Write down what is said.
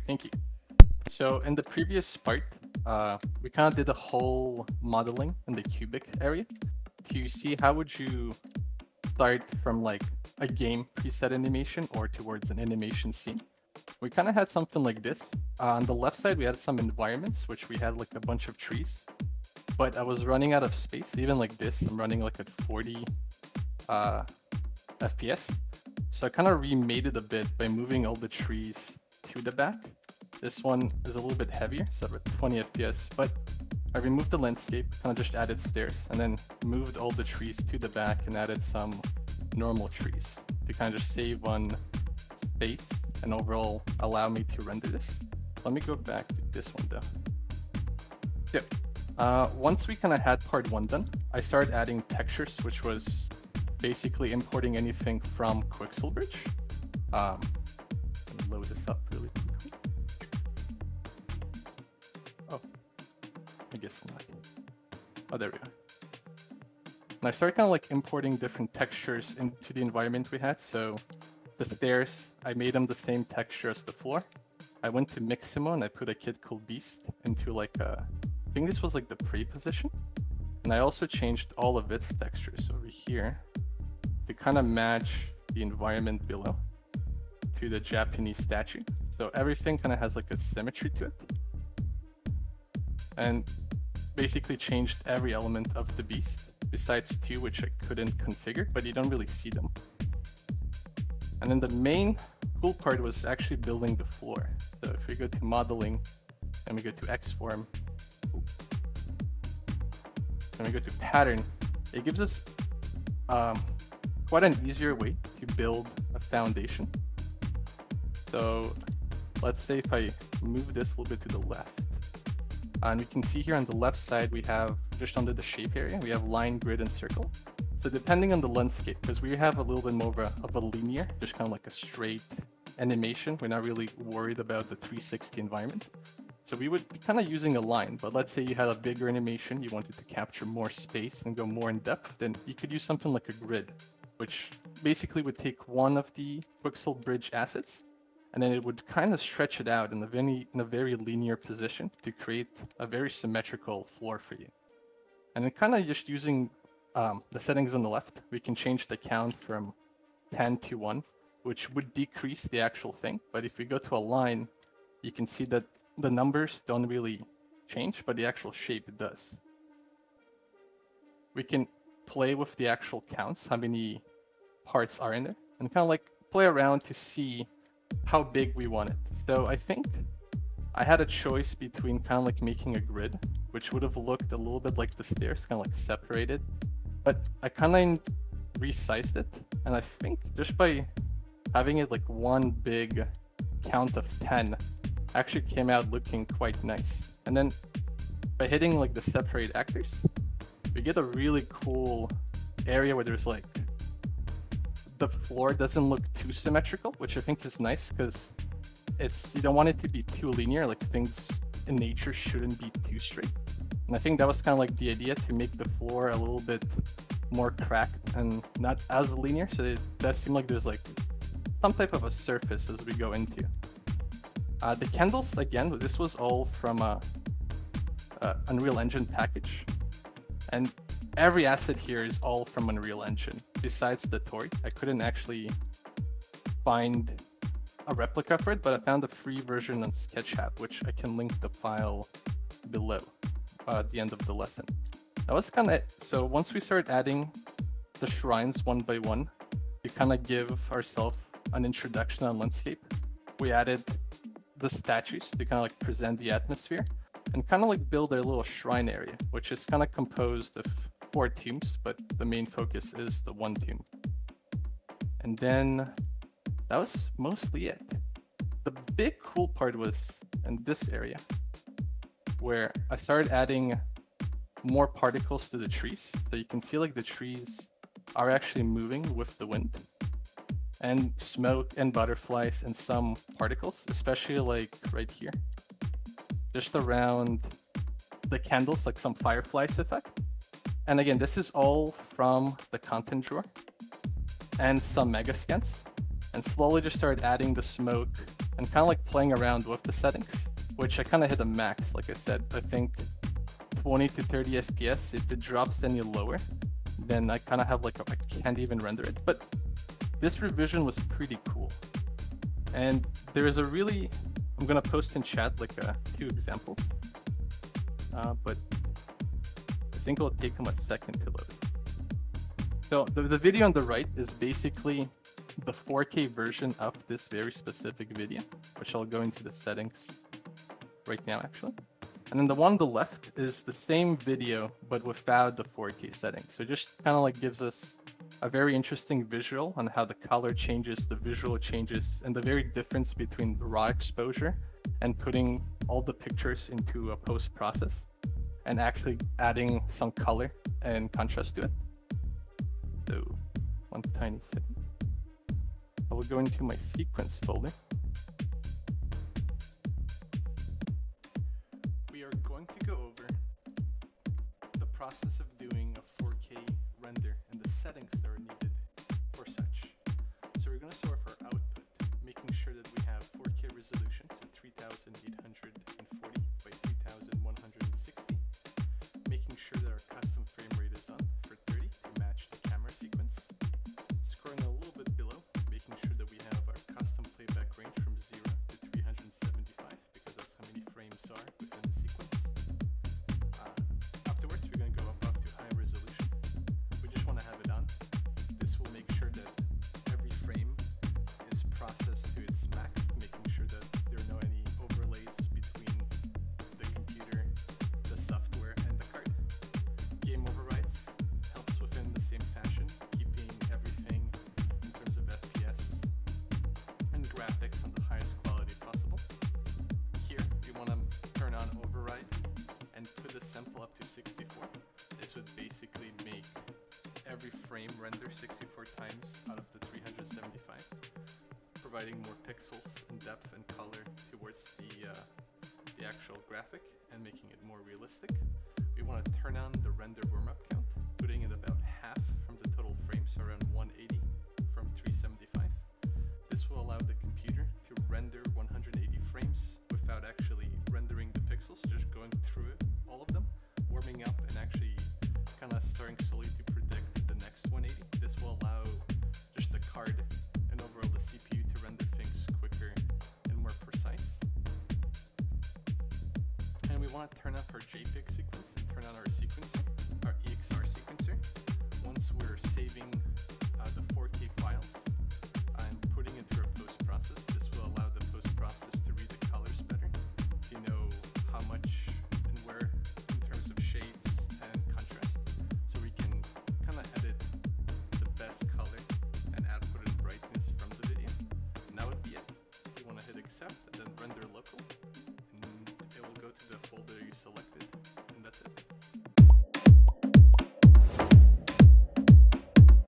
thank you. So in the previous part, we kind of did a whole modeling in the cubic area to see how would you start from like a game preset animation or towards an animation scene. We kind of had something like this. On the left side, we had some environments, which we had like a bunch of trees, but I was running out of space. Even like this, I'm running like at 40 FPS. So I kind of remade it a bit by moving all the trees to the back. This one is a little bit heavier, so at 20 FPS, but I removed the landscape, kind of just added stairs, and then moved all the trees to the back and added some normal trees to kind of just save on space and overall allow me to render this. Let me go back to this one though. Yeah. Once we kind of had part one done, I started adding textures, which was basically importing anything from Quixelbridge. Let me load this up really quickly. Oh, I guess not. Oh, there we go. And I started kind of like importing different textures into the environment we had. So the stairs, I made them the same texture as the floor. I went to Miximo and I put a kid called Beast into like a, I think this was like the prey position. And I also changed all of its textures over here to kind of match the environment below to the Japanese statue. So everything kind of has like a symmetry to it. And basically changed every element of the beast, besides two which I couldn't configure, but you don't really see them. And then the main cool part was actually building the floor. So if we go to modeling and we go to Xform, and we go to pattern, it gives us quite an easier way to build a foundation. So let's say if I move this a little bit to the left, and we can see here on the left side, we have just under the shape area, we have line, grid, and circle. So depending on the landscape, because we have a little bit more of a linear, just kind of like a straight animation, we're not really worried about the 360 environment. So we would be kind of using a line, but let's say you had a bigger animation, you wanted to capture more space and go more in depth, then you could use something like a grid, which basically would take one of the Quixelbridge assets, and then it would kind of stretch it out in a very linear position to create a very symmetrical floor for you. And then kind of just using the settings on the left, we can change the count from 10 to 1, which would decrease the actual thing. But if we go to a line, you can see that the numbers don't really change, but the actual shape does. We can play with the count counts, how many parts are in there, and kind of like play around to see how big we want it. So I think I had a choice between kind of like making a grid, which would have looked a little bit like the stairs, kind of like separated, but I kind of resized it, and I think just by having it like one big count of 10 actually came out looking quite nice. And then by hitting like the separate actors, we get a really cool area where there's like, the floor doesn't look too symmetrical, which I think is nice because you don't want it to be too linear, like things in nature shouldn't be too straight. And I think that was kind of like the idea, to make the floor a little bit more cracked and not as linear, so it does seem like there's like some type of a surface as we go into. The candles, again, this was all from a Unreal Engine package, and every asset here is all from Unreal Engine. Besides the toy, I couldn't actually find a replica for it, but I found a free version on Sketchup, which I can link the file below at the end of the lesson. That was kind of it. So once we start adding the shrines one by one, we kind of give ourselves an introduction on landscape. We added the statues to kind of like present the atmosphere and kind of like build a little shrine area, which is kind of composed of 4 tombs, but the main focus is the one tomb. And then that was mostly it. The big cool part was in this area, where I started adding more particles to the trees. So you can see like the trees are actually moving with the wind, and smoke and butterflies and some particles, especially like right here, just around the candles, like some fireflies effect. And again, this is all from the content drawer and some mega scans. and slowly just started adding the smoke and kind of like playing around with the settings, which I kind of hit a max. Like I said, I think 20 to 30 FPS. If it drops any lower, then I kind of have like I can't even render it. But this revision was pretty cool. And there is a really, I'm gonna post in chat like 2 examples, but I think it'll take them a second to load. So the video on the right is basically the 4K version of this very specific video, which I'll go into the settings right now actually. And then the one on the left is the same video, but without the 4K setting. So it just kind of like gives us a very interesting visual on how the color changes, the visual changes, and the very difference between raw exposure and putting all the pictures into a post-process and actually adding some color and contrast to it. So one tiny second. I will go into my sequence folder. We are going to go over the process of doing a 4K render and the settings that are needed for such. So we're going to start with our output, making sure that we have 4K resolution, so 3840 by 2160, making sure that our custom frame rate is on for 30 to match the camera sequence, scrolling a little bit below, making sure that we have our custom playback range from 0 to 375, because that's how many frames are within the sequence. Afterwards, we're going to go up to high resolution. We just want to have it on. This will make sure that every frame is processed to its max, making sure that there are no any overlays between the computer, the software, and the card. Game overrides helps within the same fashion, keeping everything in terms of FPS and graphics on the highest quality possible. Here, we want to turn on override and put the sample up to 64. This would basically make every frame render 64 times out of the 375, providing more pixels and depth and color towards the actual graphic and making it more realistic. We want to turn on the render warm-up count, putting it about half from the total frames, so around 180 from 375. This will allow the computer to render 180 frames without actually rendering the pixels, just going through it, all of them, warming up and actually kind of starting slowly to predict the next 180. This will allow just the card and overall the CPU to render things quicker and more precise. And we want to turn up our JPEG sequence and turn on our sequencer, our EXR sequencer. Once we're saving the 4K files and putting it through a post-process, this will allow the post-process to read the colors better, to know how much and where in terms of shades and contrast, so we can kind of edit the best color and output and brightness from the video. And that would be it. You want to hit accept and then render local, and it will go to the folder you selected, and that's it.